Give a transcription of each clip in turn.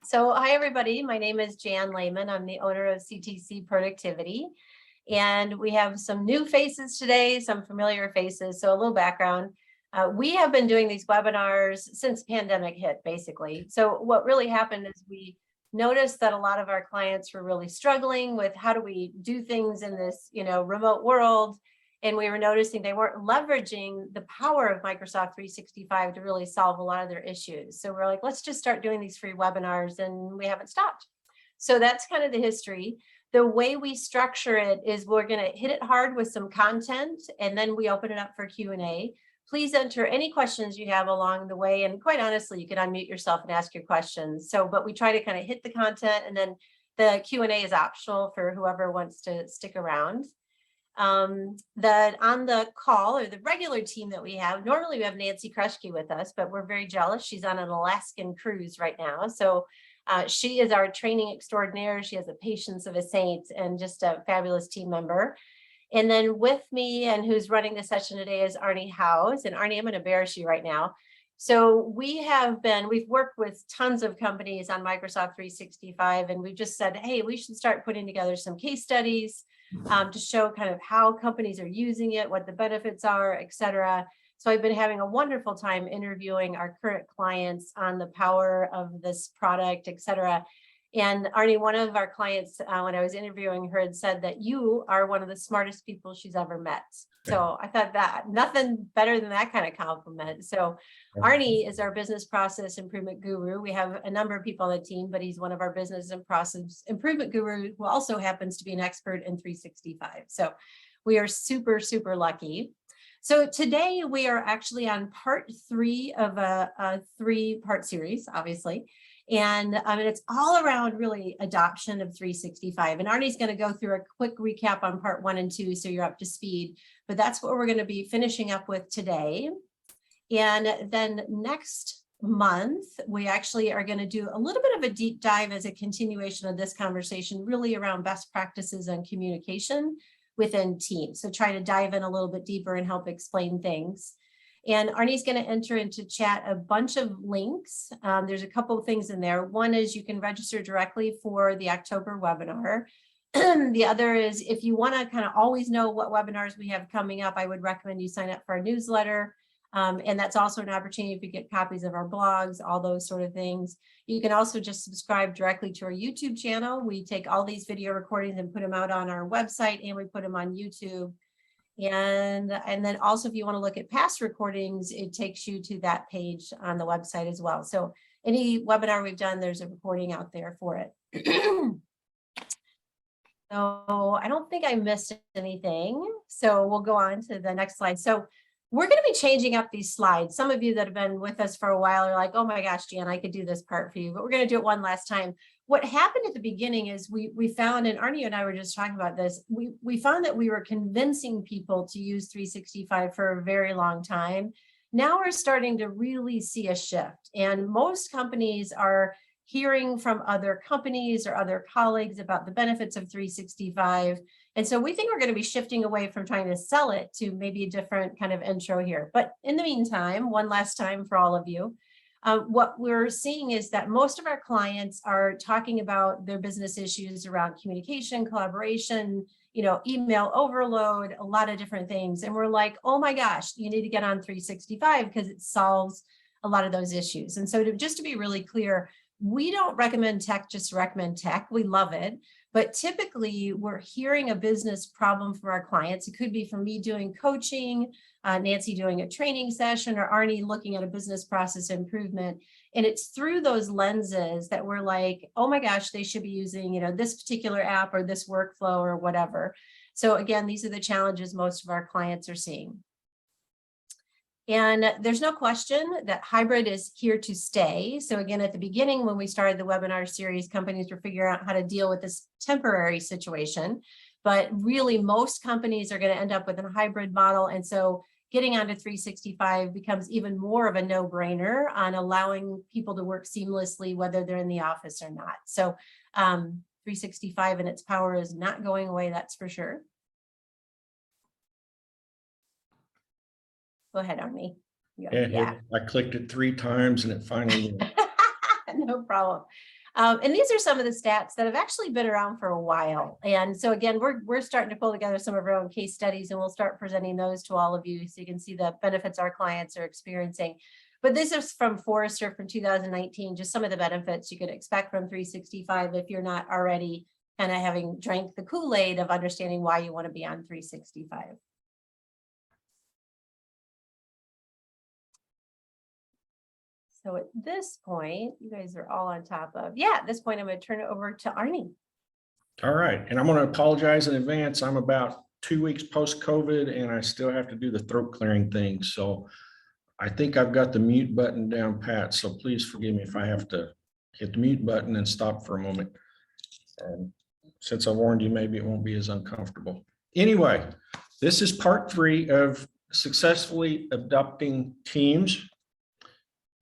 So hi, everybody. My name is Jan Lehman. I'm the owner of CTC Productivity. And we have some new faces today, some familiar faces. So a little background. We have been doing these webinars since the pandemic hit, basically. So what really happened is we noticed that a lot of our clients were really struggling with how do we do things in this, remote world. And we were noticing they weren't leveraging the power of Microsoft 365 to really solve a lot of their issues. So we're like, let's just start doing these free webinars, and we haven't stopped. So that's kind of the history. The way we structure it is we're going to hit it hard with some content, and then we open it up for Q&A. Please enter any questions you have along the way. And quite honestly, you can unmute yourself and ask your questions. But we try to kind of hit the content, and then the Q&A is optional for whoever wants to stick around. On the call, or the regular team that we have, normally we have Nancy Krushke with us, but we're very jealous. She's on an Alaskan cruise right now. So she is our training extraordinaire. She has the patience of a saint and just a fabulous team member. And then with me, and who's running the session today, is Arnie Howes. And Arnie, I'm going to embarrass you right now. So we've worked with tons of companies on Microsoft 365, and we've just said, hey, we should start putting together some case studies to show kind of how companies are using it, what the benefits are, et cetera. So I've been having a wonderful time interviewing our current clients on the power of this product, et cetera. And Arnie, one of our clients, when I was interviewing her, had said that you are one of the smartest people she's ever met. So I thought that nothing better than that kind of compliment. So Arnie is our business process improvement guru. We have a number of people on the team, but he's one of our business and process improvement guru who also happens to be an expert in 365. So we are super, super lucky. So today we are actually on part 3 of a 3-part series, obviously. And it's all around really adoption of 365. And Arnie's going to go through a quick recap on part 1 and 2, so you're up to speed. But that's what we're going to be finishing up with today. And then next month, we actually are going to do a little bit of a deep dive as a continuation of this conversation, really around best practices and communication within teams. So try to dive in a little bit deeper and help explain things. And Arnie's going to enter into chat a bunch of links. There's a couple of things in there. One is you can register directly for the October webinar. The other is if you want to kind of always know what webinars we have coming up, I would recommend you sign up for our newsletter. And that's also an opportunity to get copies of our blogs, all those sort of things. You can also just subscribe directly to our YouTube channel. We take all these video recordings and put them out on our website, and we put them on YouTube. And then also, if you want to look at past recordings, it takes you to that page on the website as well. So any webinar we've done, there's a recording out there for it. So I don't think I missed anything. So we'll go on to the next slide. So we're going to be changing up these slides. Some of you that have been with us for a while are like, oh my gosh, Jan, I could do this part for you, but we're going to do it one last time. What happened at the beginning is we found, and Arnie and I were just talking about this, we found that we were convincing people to use 365 for a very long time. Now we're starting to really see a shift, and most companies are hearing from other companies or other colleagues about the benefits of 365. And so we think we're going to be shifting away from trying to sell it to maybe a different kind of intro here. But in the meantime, one last time for all of you, what we're seeing is that most of our clients are talking about their business issues around communication, collaboration, email overload, a lot of different things. And we're like, oh my gosh, you need to get on 365 because it solves a lot of those issues. And so just to be really clear, we don't recommend tech just to recommend tech. We love it. But typically, we're hearing a business problem from our clients. It could be from me doing coaching, Nancy doing a training session, or Arnie looking at a business process improvement. And it's through those lenses that we're like, oh my gosh, they should be using, this particular app or this workflow or whatever. So again, these are the challenges most of our clients are seeing. And there's no question that hybrid is here to stay. So again, at the beginning, when we started the webinar series, companies were figuring out how to deal with this temporary situation. But really, most companies are going to end up with a hybrid model. And so getting onto 365 becomes even more of a no-brainer on allowing people to work seamlessly, whether they're in the office or not. So 365 and its power is not going away, that's for sure. Go ahead, Arnie. Yeah. I clicked it 3 times and it finally No problem. And these are some of the stats that have actually been around for a while. And so again, we're starting to pull together some of our own case studies, and we'll start presenting those to all of you so you can see the benefits our clients are experiencing. But this is from Forrester from 2019, just some of the benefits you could expect from 365 if you're not already kind of having drank the Kool-Aid of understanding why you want to be on 365. So at this point, you guys are all on top of, at this point, I'm going to turn it over to Arnie. All right. And I'm going to apologize in advance. I'm about 2 weeks post-COVID and I still have to do the throat clearing thing. So I think I've got the mute button down pat. So please forgive me if I have to hit the mute button and stop for a moment. Since I warned you, maybe it won't be as uncomfortable. Anyway, this is part 3 of successfully adopting teams.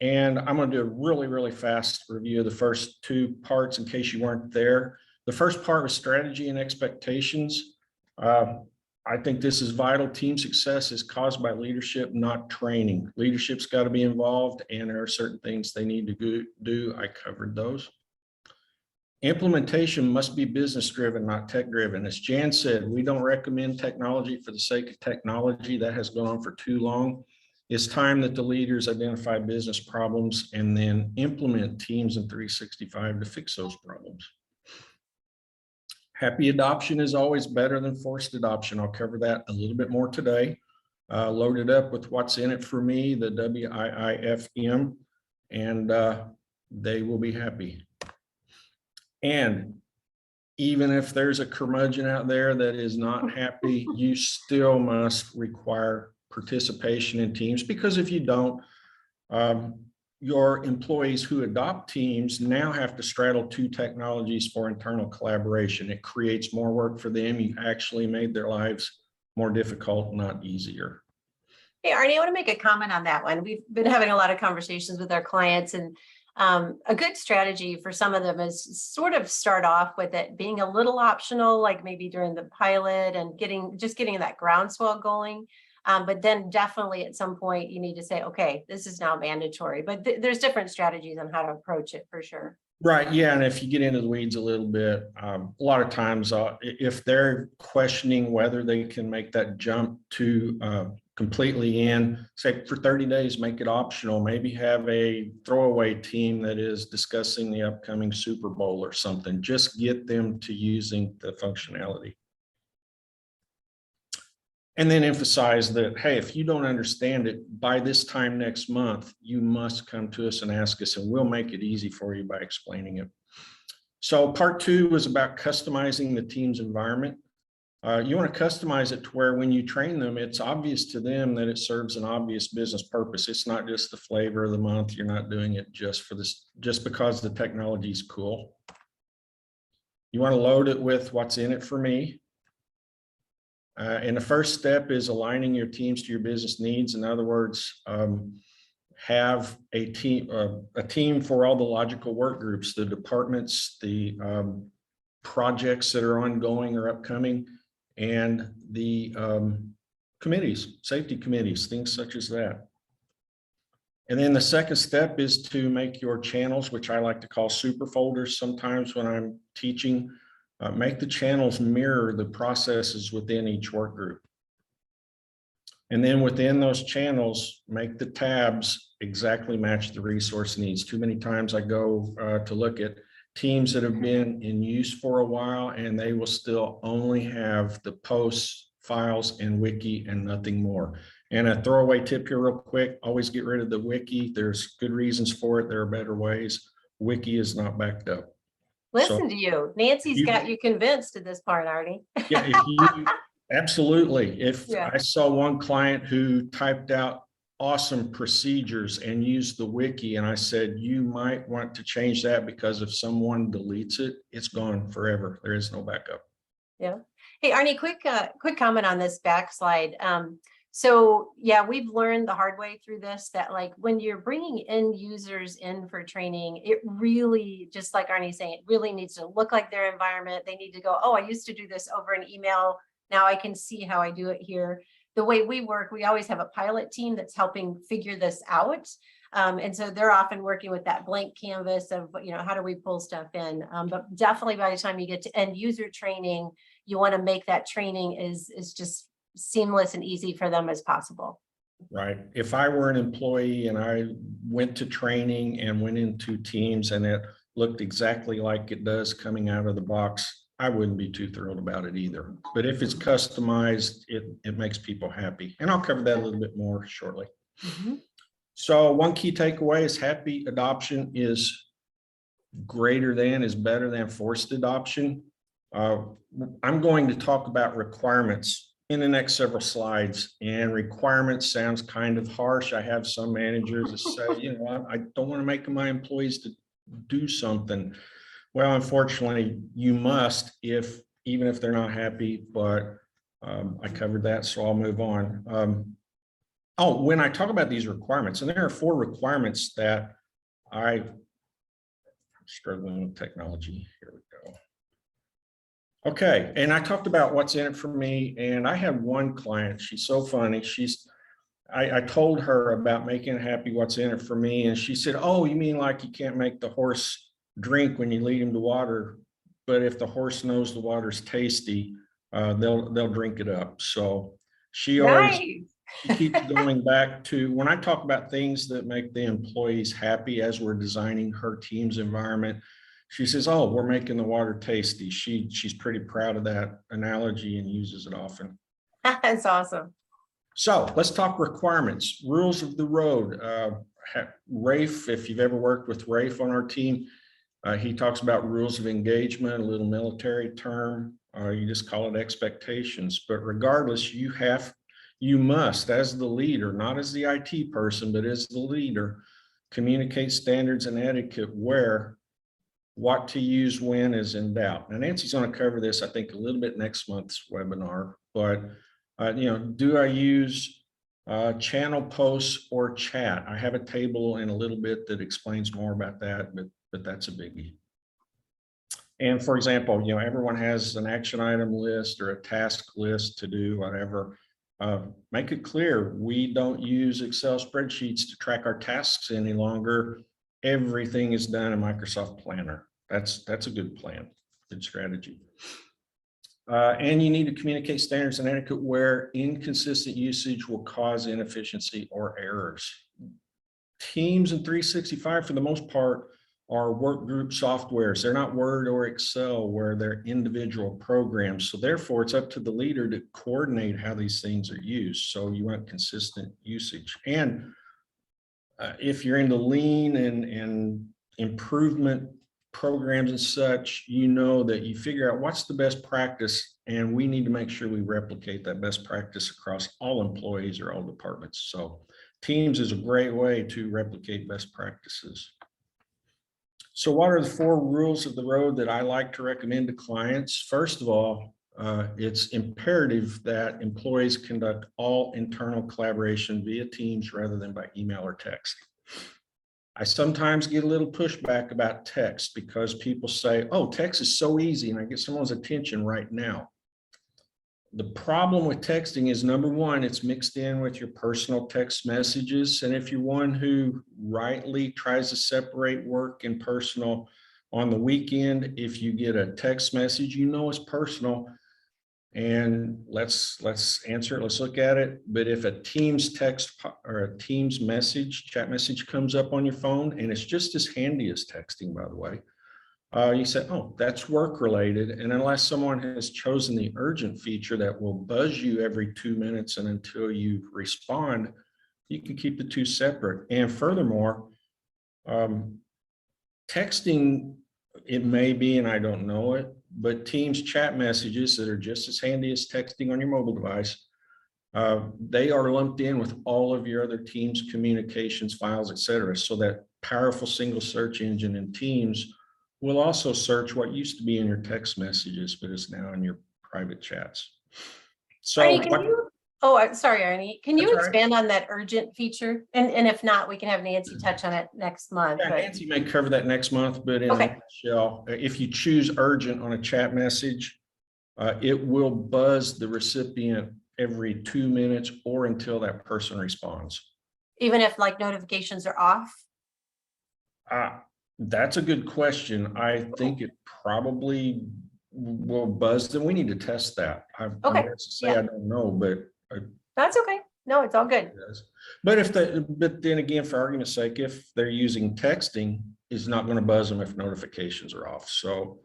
And I'm going to do a really, really fast review of the first 2 parts in case you weren't there. The first part was strategy and expectations. I think this is vital. Team success is caused by leadership, not training. Leadership's got to be involved, and there are certain things they need to do. I covered those. Implementation must be business driven, not tech driven. As Jan said, we don't recommend technology for the sake of technology. That has gone on for too long. It's time that the leaders identify business problems and then implement teams in 365 to fix those problems. Happy adoption is always better than forced adoption. I'll cover that a little bit more today. Loaded up with what's in it for me, the WIIFM, and they will be happy. And even if there's a curmudgeon out there that is not happy, you still must require participation in teams, because if you don't, your employees who adopt teams now have to straddle 2 technologies for internal collaboration. It creates more work for them. You actually made their lives more difficult, not easier. Hey, Arnie, I want to make a comment on that one. We've been having a lot of conversations with our clients, and a good strategy for some of them is sort of start off with it being a little optional, like maybe during the pilot and getting that groundswell going. But then definitely at some point you need to say, okay, this is now mandatory, but there's different strategies on how to approach it for sure. Right. Yeah. And if you get into the weeds a little bit, a lot of times if they're questioning whether they can make that jump to completely in, say for 30 days, make it optional, maybe have a throwaway team that is discussing the upcoming Super Bowl or something, just get them to using the functionality. And then emphasize that, hey, if you don't understand it by this time next month, you must come to us and ask us, and we'll make it easy for you by explaining it. So part 2 was about customizing the team's environment. You want to customize it to where when you train them, it's obvious to them that it serves an obvious business purpose. It's not just the flavor of the month. You're not doing it just because the technology is cool. You want to load it with what's in it for me. And the first step is aligning your teams to your business needs. In other words, have a team for all the logical work groups, the departments, the projects that are ongoing or upcoming, and the committees, safety committees, things such as that. And then the second step is to make your channels, which I like to call super folders sometimes when I'm teaching, make the channels mirror the processes within each work group. And then within those channels, make the tabs exactly match the resource needs. Too many times I go to look at teams that have been in use for a while, and they will still only have the posts, files, and wiki and nothing more. And a throwaway tip here real quick, always get rid of the wiki. There's good reasons for it. There are better ways. Wiki is not backed up. Listen to you. Nancy's got you convinced at this part, Arnie. Yeah, absolutely. If I saw one client who typed out awesome procedures and used the wiki, and I said, you might want to change that because if someone deletes it, it's gone forever. There is no backup. Yeah. Hey, Arnie, quick comment on this backslide. So yeah, we've learned the hard way through this that like when you're bringing end users in for training, it really, just like Arnie's saying, it really needs to look like their environment. They need to go, oh, I used to do this over an email. Now I can see how I do it here. The way we work, we always have a pilot team that's helping figure this out. And so they're often working with that blank canvas of, how do we pull stuff in? But definitely by the time you get to end user training, you want to make that training is just seamless and easy for them as possible. Right. If I were an employee and I went to training and went into Teams and it looked exactly like it does coming out of the box, I wouldn't be too thrilled about it either. But if it's customized, it makes people happy. And I'll cover that a little bit more shortly. Mm-hmm. So one key takeaway is happy adoption is better than forced adoption. I'm going to talk about requirements in the next several slides, and requirements sounds kind of harsh. I have some managers that say, I don't want to make my employees to do something. Well, unfortunately, you must, even if they're not happy, but I covered that, so I'll move on. When I talk about these requirements, and there are 4 requirements that I'm struggling with technology. Here we go. Okay, and I talked about what's in it for me, and I have one client. She's so funny. I told her about making it happy, what's in it for me, and she said, "Oh, you mean like you can't make the horse drink when you lead him to water, but if the horse knows the water's tasty, they'll drink it up." So she keeps going back to when I talk about things that make the employees happy as we're designing her team's environment. She says, "Oh, we're making the water tasty." She's pretty proud of that analogy and uses it often. That's awesome. So let's talk requirements, rules of the road. Rafe, if you've ever worked with Rafe on our team, he talks about rules of engagement, a little military term. You just call it expectations. But regardless, you must, as the leader, not as the IT person, but as the leader, communicate standards and etiquette where what to use when is in doubt. Now, Nancy's going to cover this, I think, a little bit next month's webinar, but do I use channel posts or chat? I have a table in a little bit that explains more about that, but that's a biggie. And for example, everyone has an action item list or a task list to do, whatever. Make it clear we don't use Excel spreadsheets to track our tasks any longer. Everything is done in Microsoft Planner. That's a good plan, good strategy. And you need to communicate standards and etiquette where inconsistent usage will cause inefficiency or errors. Teams and 365, for the most part, are work group softwares. They're not Word or Excel where they're individual programs. So therefore, it's up to the leader to coordinate how these things are used. So you want consistent usage. And if you're into lean and improvement programs and such, that you figure out what's the best practice, and we need to make sure we replicate that best practice across all employees or all departments. So Teams is a great way to replicate best practices. So what are the 4 rules of the road that I like to recommend to clients? First of all, it's imperative that employees conduct all internal collaboration via Teams rather than by email or text. I sometimes get a little pushback about text because people say, "Oh, text is so easy and I get someone's attention right now." The problem with texting is, number one, it's mixed in with your personal text messages. And if you're one who rightly tries to separate work and personal on the weekend, if you get a text message, it's personal. And let's answer it. Let's look at it. But if a Teams text or a Teams chat message comes up on your phone, and it's just as handy as texting, by the way, you say, "Oh, that's work related." And unless someone has chosen the urgent feature that will buzz you every 2 minutes and until you respond, you can keep the 2 separate. And furthermore, texting, it may be, and I don't know it, but Teams chat messages that are just as handy as texting on your mobile device, they are lumped in with all of your other Teams communications files, etc. So that powerful single search engine in Teams will also search what used to be in your text messages, but is now in your private chats. So Arnie, sorry, Arnie, can you That's expand on that urgent feature? And if not, we can have Nancy touch on it next month. Yeah, Nancy may cover that next month, but in a nutshell, if you choose urgent on a chat message, it will buzz the recipient every 2 minutes or until that person responds. Even if like notifications are off? That's a good question. I think it probably will buzz them. We need to test that. I'm Okay, embarrassed to say yeah. I don't know, but That's okay. No, it's all good. does. But then again, for argument's sake, if they're using texting, it's not going to buzz them if notifications are off. So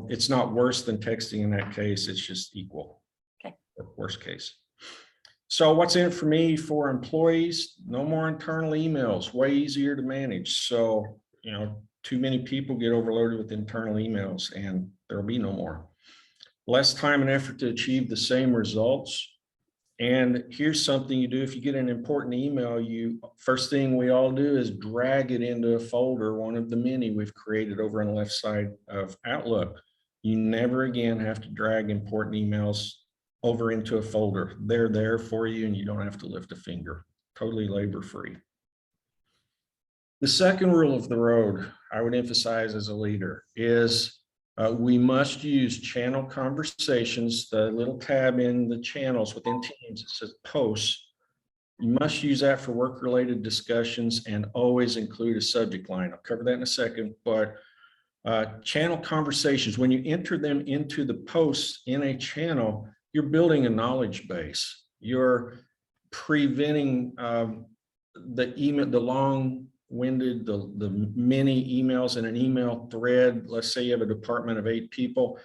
it's not worse than texting in that case. It's just equal. Okay. Worst case. So what's in it for me for employees? No more internal emails, way easier to manage. So, too many people get overloaded with internal emails and there'll be no more. Less time and effort to achieve the same results. And here's something you do if you get an important email, first thing we all do is drag it into a folder, one of the many we've created over on the left side of Outlook. You never again have to drag important emails over into a folder. They're there for you and you don't have to lift a finger. Totally labor-free. The second rule of the road I would emphasize as a leader is we must use channel conversations, the little tab in the channels within Teams that says posts. You must use that for work-related discussions and always include a subject line. I'll cover that in a second, but channel conversations, when you enter them into the posts in a channel, you're building a knowledge base. You're preventing the email, the long-winded, the many emails in an email thread. Let's say you have a department of 8 people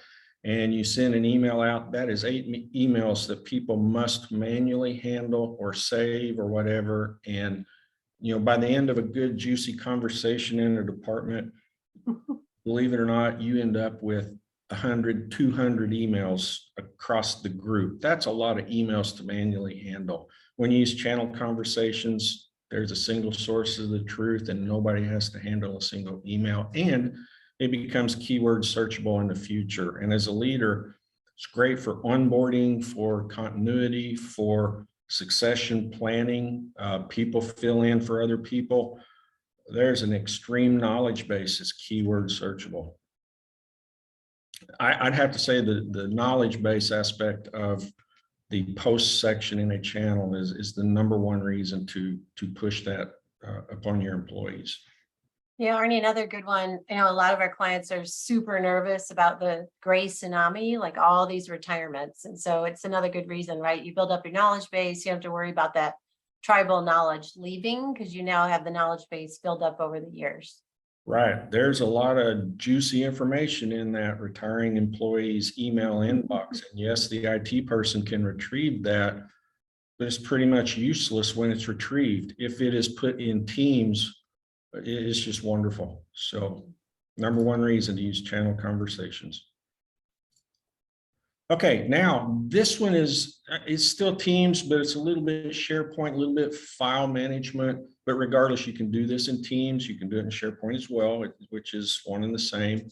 and you send an email out. That is 8 emails that people must manually handle or save or whatever. And by the end of a good, juicy conversation in a department, believe it or not, you end up with 100, 200 emails across the group. That's a lot of emails to manually handle. When you use channel conversations, there's a single source of the truth and nobody has to handle a single email, and it becomes keyword searchable in the future. And as a leader, it's great for onboarding, for continuity, for succession planning. People fill in for other people. There's an extreme knowledge base that's keyword searchable. I'd have to say the knowledge base aspect of the post section in a channel is the #1 reason to push that upon your employees. Yeah, Arnie, another good one. A lot of our clients are super nervous about the gray tsunami, like all these retirements. And so it's another good reason, right? You build up your knowledge base. You don't have to worry about that tribal knowledge leaving because you now have the knowledge base built up over the years. Right. There's a lot of juicy information in that retiring employee's email inbox. And yes, the IT person can retrieve that, but it's pretty much useless when it's retrieved. If it is put in Teams, it's just wonderful. So #1 reason to use channel conversations. Okay, now this one it's still Teams, but it's a little bit SharePoint, a little bit file management, but regardless, you can do this in Teams. You can do it in SharePoint as well, which is one and the same.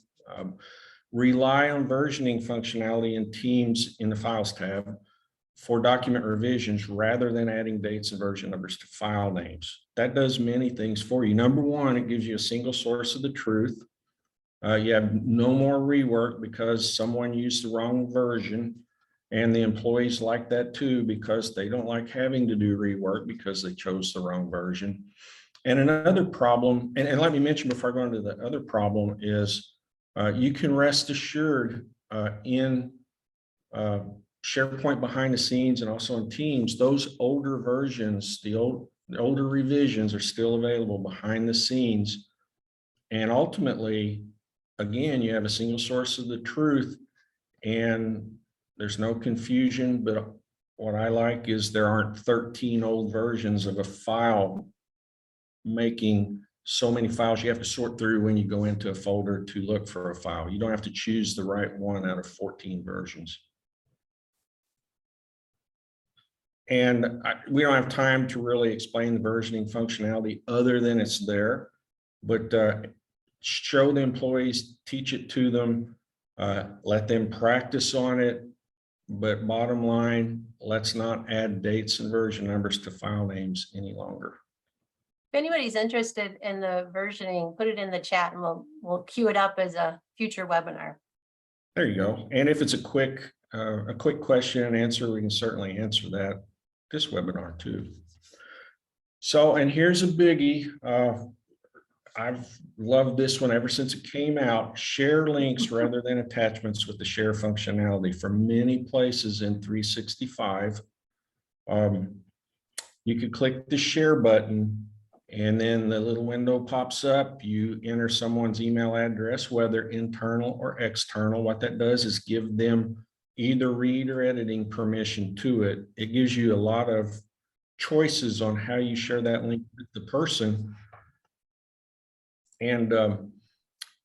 Rely on versioning functionality in Teams in the Files tab for document revisions rather than adding dates and version numbers to file names. That does many things for you. #1, it gives you a single source of the truth. You have no more rework because someone used the wrong version, and the employees like that too because they don't like having to do rework because they chose the wrong version. And another problem, and let me mention before I go into the other problem, is you can rest assured in SharePoint behind the scenes and also in Teams, those older versions, the older revisions are still available behind the scenes. And ultimately, again, you have a single source of the truth and there's no confusion. But what I like is there aren't 13 old versions of a file making so many files you have to sort through when you go into a folder to look for a file. You don't have to choose the right one out of 14 versions. And we don't have time to really explain the versioning functionality other than it's there, but show the employees, teach it to them, let them practice on it. But bottom line, let's not add dates and version numbers to file names any longer. If anybody's interested in the versioning, put it in the chat and we'll queue it up as a future webinar. There you go. And if it's a quick question and answer, we can certainly answer that this webinar too. So, and here's a biggie. I've loved this one ever since it came out. Share links rather than attachments with the share functionality for many places in 365. You could click the share button and then the little window pops up. You enter someone's email address, whether internal or external. What that does is give them either read or editing permission to it. It gives you a lot of choices on how you share that link with the person. And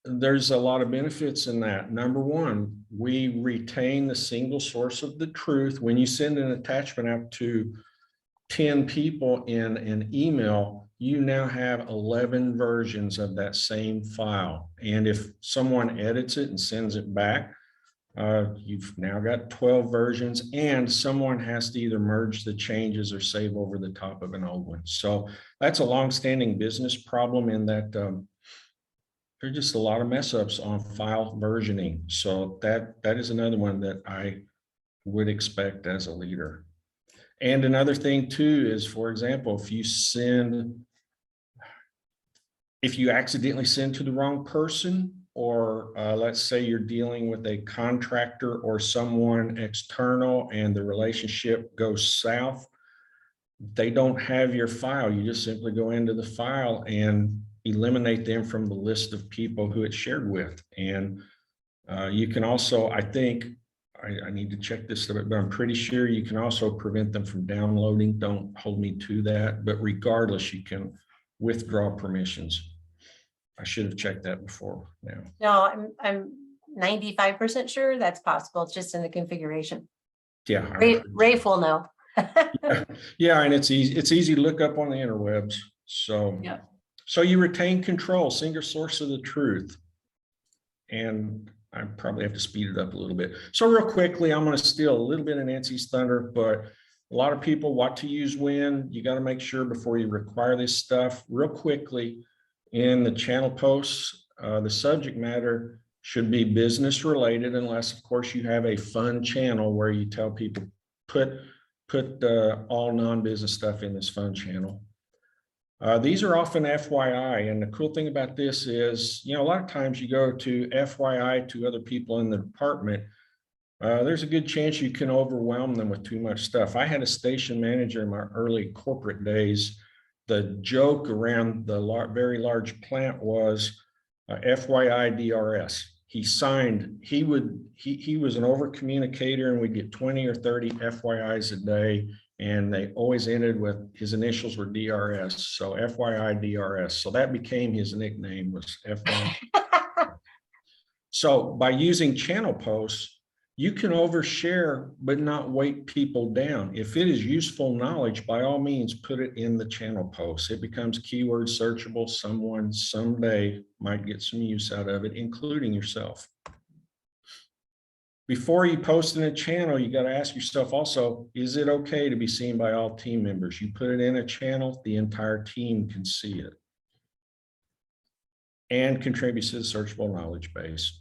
there's a lot of benefits in that. Number one, we retain the single source of the truth. When you send an attachment out to 10 people in an email, you now have 11 versions of that same file. And if someone edits it and sends it back, you've now got 12 versions, and someone has to either merge the changes or save over the top of an old one. So that's a long-standing business problem in that there's just a lot of mess ups on file versioning. So that is another one that I would expect as a leader. And another thing too is, for example, if you accidentally send to the wrong person, or let's say you're dealing with a contractor or someone external and the relationship goes south, they don't have your file. You just simply go into the file and eliminate them from the list of people who it's shared with. And you can also, I think, I need to check this, but I'm pretty sure you can also prevent them from downloading. Don't hold me to that, but regardless, you can withdraw permissions. I should have checked that before now. No, I'm 95% sure that's possible. It's just in the configuration. Yeah. Rafe will know. Yeah, and it's easy to look up on the interwebs. So, yeah. So you retain control, single source of the truth. And I probably have to speed it up a little bit. So real quickly, I'm going to steal a little bit of Nancy's thunder, but a lot of people want to use when. You got to make sure before you require this stuff. Real quickly, in the channel posts, the subject matter should be business related, unless of course you have a fun channel where you tell people put all non-business stuff in this fun channel. These are often FYI, and the cool thing about this is, a lot of times you go to FYI to other people in the department, there's a good chance you can overwhelm them with too much stuff. I had a station manager in my early corporate days. The joke around the very large plant was FYI DRS. He signed, he was an over communicator, and we'd get 20 or 30 FYIs a day. And they always ended with his initials were DRS. So FYI DRS. So that became his nickname, was FYI. So by using channel posts, you can overshare, but not weight people down. If it is useful knowledge, by all means, put it in the channel posts. It becomes keyword searchable. Someone someday might get some use out of it, including yourself. Before you post in a channel, you got to ask yourself also, is it okay to be seen by all team members? You put it in a channel, the entire team can see it. And contributes to the searchable knowledge base.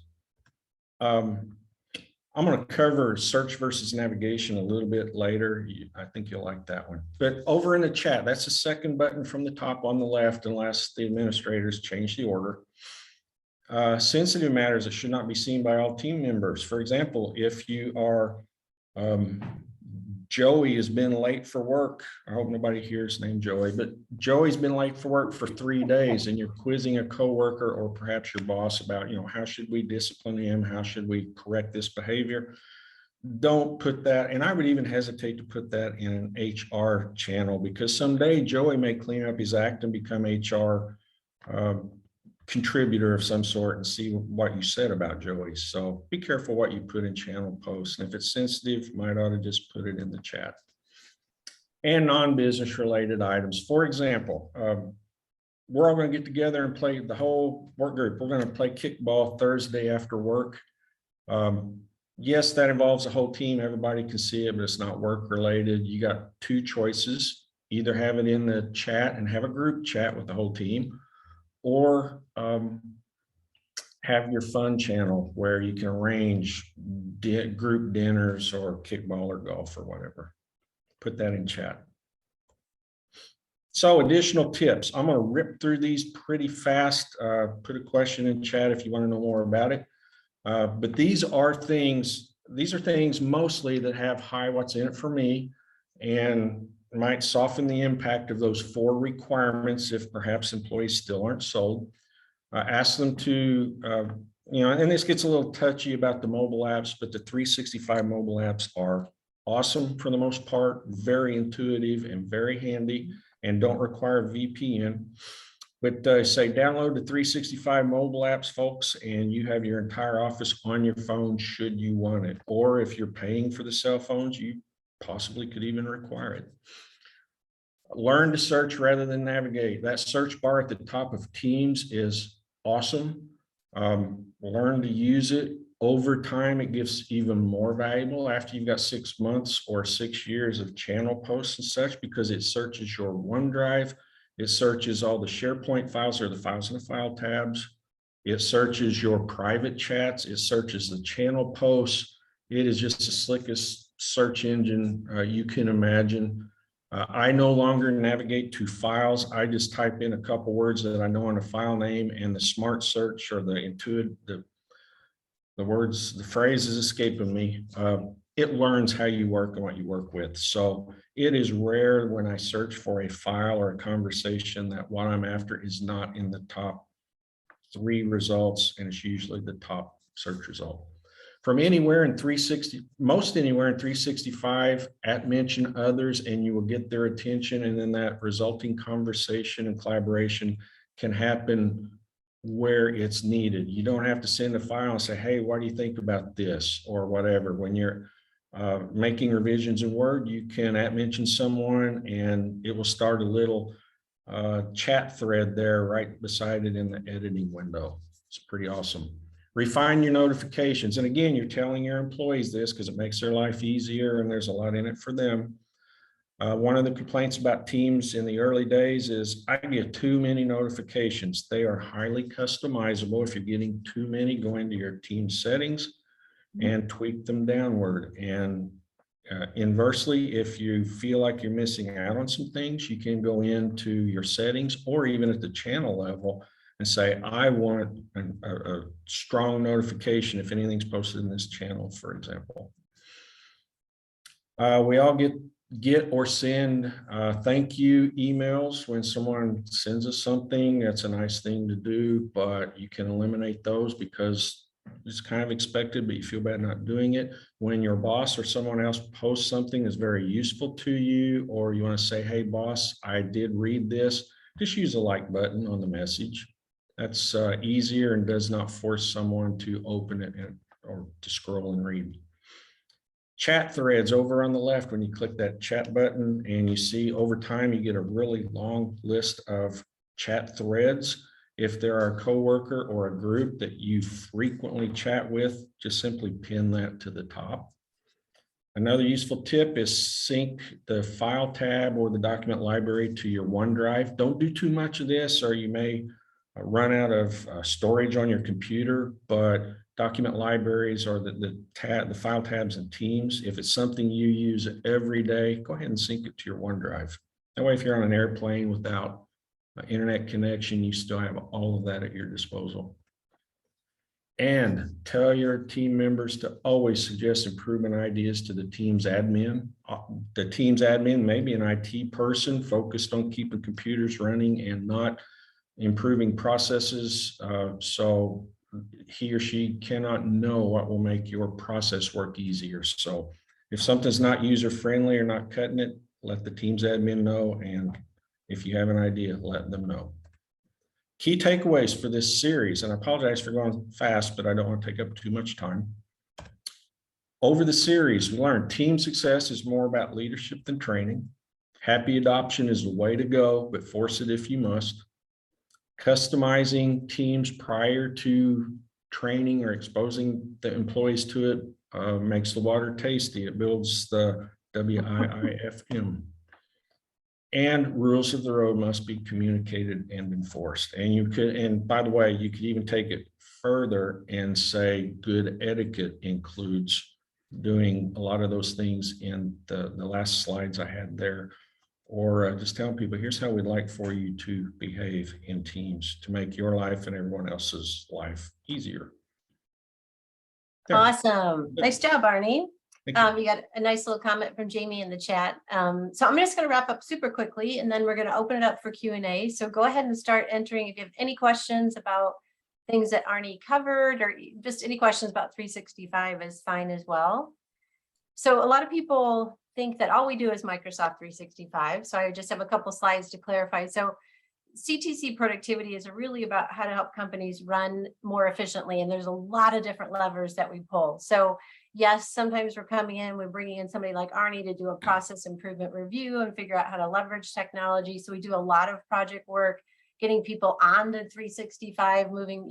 I'm going to cover search versus navigation a little bit later. I think you'll like that one. But over in the chat, that's the second button from the top on the left, unless the administrators change the order. Sensitive matters that should not be seen by all team members. For example, if you are, Joey has been late for work. I hope nobody here is named Joey, but Joey's been late for work for 3 days, and you're quizzing a coworker or perhaps your boss about, how should we discipline him? How should we correct this behavior? Don't put that, and I would even hesitate to put that in an HR channel, because someday Joey may clean up his act and become HR contributor of some sort and see what you said about Joey. So be careful what you put in channel posts. And if it's sensitive, you might ought to just put it in the chat. And non-business related items. For example, we're all going to get together and play, the whole work group. We're going to play kickball Thursday after work. Yes, that involves the whole team. Everybody can see it, but it's not work related. You got 2 choices. Either have it in the chat and have a group chat with the whole team, or have your fun channel where you can arrange group dinners or kickball or golf or whatever. Put that in chat. So additional tips. I'm going to rip through these pretty fast. Put a question in chat if you want to know more about it. But these are things mostly that have high what's in it for me and might soften the impact of those 4 requirements if perhaps employees still aren't sold. Ask them to, and this gets a little touchy about the mobile apps, but the 365 mobile apps are awesome for the most part, very intuitive and very handy, and don't require VPN. But say download the 365 mobile apps, folks, and you have your entire office on your phone should you want it. Or if you're paying for the cell phones, you possibly could even require it. Learn to search rather than navigate. That search bar at the top of Teams is awesome. Learn to use it. Over time, it gets even more valuable after you've got 6 months or 6 years of channel posts and such, because it searches your OneDrive. It searches all the SharePoint files or the files in the file tabs. It searches your private chats. It searches the channel posts. It is just the slickest search engine you can imagine. I no longer navigate to files. I just type in a couple words that I know on a file name, and the smart search or the intuitive, the words, the phrase is escaping me. It learns how you work and what you work with. So it is rare when I search for a file or a conversation that what I'm after is not in the top 3 results, and it's usually the top search result. From anywhere in 360, most anywhere in 365, mention others, and you will get their attention, and then that resulting conversation and collaboration can happen where it's needed. You don't have to send a file and say, hey, what do you think about this or whatever. When you're making revisions in Word, you can mention someone, and it will start a little chat thread there right beside it in the editing window. It's pretty awesome. Refine your notifications. And again, you're telling your employees this because it makes their life easier and there's a lot in it for them. One of the complaints about Teams in the early days is I get too many notifications. They are highly customizable. If you're getting too many, go into your Teams settings and tweak them downward. And inversely, if you feel like you're missing out on some things, you can go into your settings or even at the channel level and say, I want a strong notification if anything's posted in this channel, for example. We all get or send thank you emails when someone sends us something. That's a nice thing to do, but you can eliminate those because it's kind of expected, but you feel bad not doing it. When your boss or someone else posts something that's very useful to you, or you want to say, hey boss, I did read this, just use the like button on the message. That's easier and does not force someone to open it or to scroll and read. Chat threads over on the left, when you click that chat button and you see over time, you get a really long list of chat threads. If there are a coworker or a group that you frequently chat with, just simply pin that to the top. Another useful tip is sync the file tab or the document library to your OneDrive. Don't do too much of this or you may run out of storage on your computer, but document libraries or the file tabs and Teams, if it's something you use every day, go ahead and sync it to your OneDrive. That way, if you're on an airplane without internet connection, you still have all of that at your disposal. And tell your team members to always suggest improvement ideas to the team's admin. The team's admin may be an IT person focused on keeping computers running and not improving processes. So he or she cannot know what will make your process work easier. So if something's not user-friendly or not cutting it, let the team's admin know. And if you have an idea, let them know. Key takeaways for this series, and I apologize for going fast, but I don't want to take up too much time. Over the series, we learned team success is more about leadership than training. Happy adoption is the way to go, but force it if you must. Customizing teams prior to training or exposing the employees to it makes the water tasty. It builds the WIIFM. And rules of the road must be communicated and enforced. And by the way, you could even take it further and say good etiquette includes doing a lot of those things in the last slides I had there. or just telling people, here's how we'd like for you to behave in teams to make your life and everyone else's life easier. There. Awesome. Nice job, Arnie. Thank you. You got a nice little comment from Jamie in the chat. So I'm just going to wrap up super quickly, and then we're going to open it up for Q&A. So go ahead and start entering if you have any questions about things that Arnie covered, or just any questions about 365 is fine as well. So a lot of people think that all we do is Microsoft 365. So I just have a couple slides to clarify. So CTC productivity is really about how to help companies run more efficiently. And there's a lot of different levers that we pull. So yes, sometimes we're coming in, we're bringing in somebody like Arnie to do a process improvement review and figure out how to leverage technology. So we do a lot of project work, getting people onto 365, moving,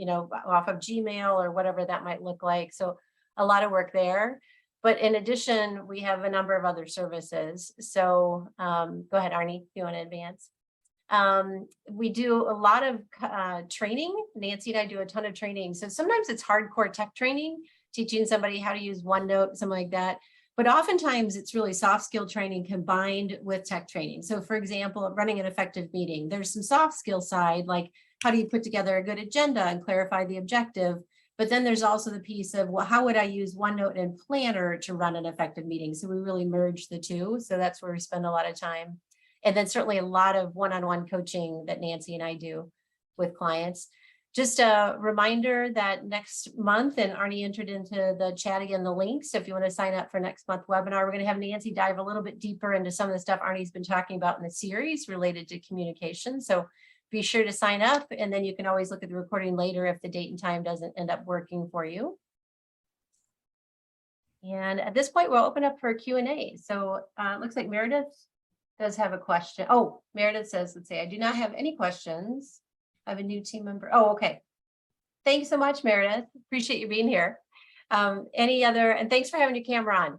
off of Gmail or whatever that might look like. So a lot of work there. But in addition, we have a number of other services. So go ahead, Arnie, if you want to advance. We do a lot of training. Nancy and I do a ton of training. So sometimes it's hardcore tech training, teaching somebody how to use OneNote, something like that. But oftentimes it's really soft skill training combined with tech training. So for example, running an effective meeting, there's some soft skill side, like how do you put together a good agenda and clarify the objective? But then there's also the piece of, well, how would I use OneNote and Planner to run an effective meeting? So we really merge the two. So that's where we spend a lot of time. And then certainly a lot of one-on-one coaching that Nancy and I do with clients. Just a reminder that next month, and Arnie entered into the chat again, the link. So if you want to sign up for next month's webinar, we're going to have Nancy dive a little bit deeper into some of the stuff Arnie's been talking about in the series related to communication. So be sure to sign up, and then you can always look at the recording later if the date and time doesn't end up working for you. And at this point, we'll open up for a Q&A. So it looks like Meredith does have a question. Oh, Meredith says, let's see, I do not have any questions. I have a new team member. Oh, okay. Thanks so much, Meredith. Appreciate you being here. Any other, and thanks for having your camera on.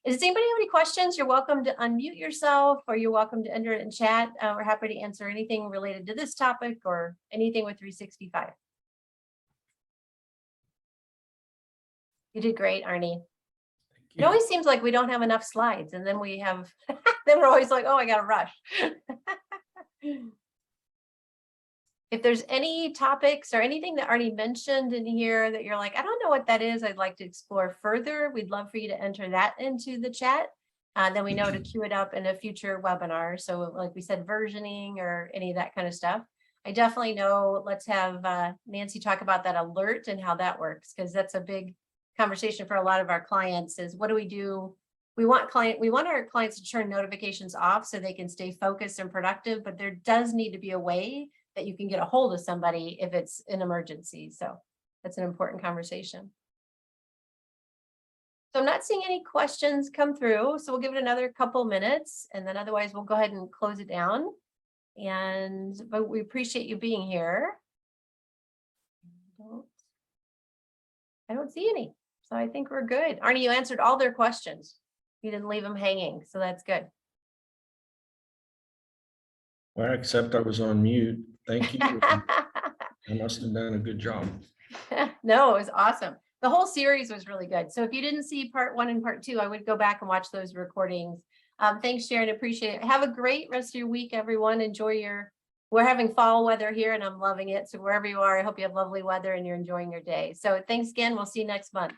Does anybody have any questions? You're welcome to unmute yourself, or you're welcome to enter it in chat. We're happy to answer anything related to this topic or anything with 365. You did great, Arnie. It always seems like we don't have enough slides, and then we have, then we're always like, oh, I got to rush. If there's any topics or anything that Arnie mentioned in here that you're like, I don't know what that is, I'd like to explore further, we'd love for you to enter that into the chat. Then we know to queue it up in a future webinar. So like we said, versioning or any of that kind of stuff. I definitely know, let's have Nancy talk about that alert and how that works, because that's a big conversation for a lot of our clients is, what do we do? We want our clients to turn notifications off so they can stay focused and productive, but there does need to be a way that you can get a hold of somebody if it's an emergency. So that's an important conversation. So I'm not seeing any questions come through, so we'll give it another couple minutes, and then otherwise we'll go ahead and close it down. But we appreciate you being here. I don't see any, so I think we're good. Arnie, you answered all their questions. You didn't leave them hanging, so that's good. Well, except I was on mute. Thank you. I must have done a good job. No, it was awesome. The whole series was really good. So if you didn't see part 1 and part 2, I would go back and watch those recordings. Thanks, Sharon. Appreciate it. Have a great rest of your week, everyone. Enjoy we're having fall weather here and I'm loving it. So wherever you are, I hope you have lovely weather and you're enjoying your day. So thanks again. We'll see you next month.